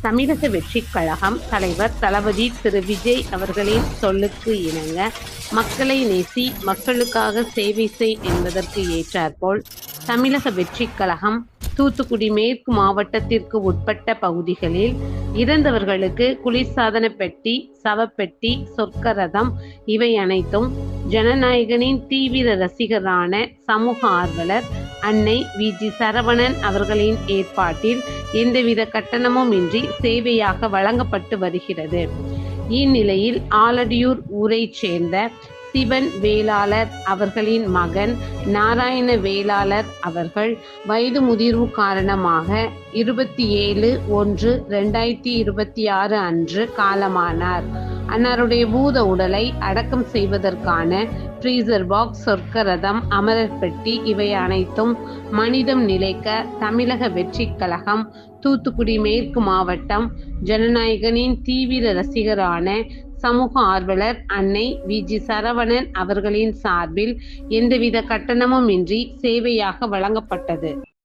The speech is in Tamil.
தமிழக வெற்றிக் கழகம் தலைவர் தளபதி திரு விஜய் அவர்களின் சொல்லுக்கு இணங்க மக்களை நேசி மக்களுக்காக சேவை செய் என்பதற்கு ஏற்றாற்போல் தமிழக வெற்றிக் கழகம் தூத்துக்குடி மேற்கு மாவட்டத்திற்கு உட்பட்ட பகுதிகளில் இறந்தவர்களுக்கு குளிர்சாதன பெட்டி, சவப்பெட்டி, சொர்க்கரதம் இவை அனைத்தும் ஜனநாயகனின் தீவிர ரசிகரான சமூக ஆர்வலர் அன்னை வி.ஜி. சரவணன் அவர்களின் ஏற்பாட்டில் எந்தவித கட்டணமும் இன்றி சேவையாக வழங்கப்பட்டு வருகிறது. இந்நிலையில் ஆலடியூர் ஊரைச் சேர்ந்த சிவன் வேளாளர் அவர்களின் மகன் நாராயண வேளாளர் அவர்கள் வயது முதிர்வு காரணமாக 27/1/2026 அன்று காலமானார். அன்னாருடைய பூத உடலை அடக்கம் செய்வதற்கான ஃப்ரீசர் பாக்ஸ், சொர்க்கரதம், அமரர் பெட்டி இவை அனைத்தும் மனிதம் நிலைக்க தமிழக வெற்றிக் கழகம் தூத்துக்குடி மேற்கு மாவட்டம் ஜனநாயகனின் தீவிர ரசிகரான சமூக ஆர்வலர் அன்னை வி.ஜி. சரவணன் அவர்களின் சார்பில் எந்தவித கட்டணமும் இன்றி சேவையாக வழங்கப்பட்டது.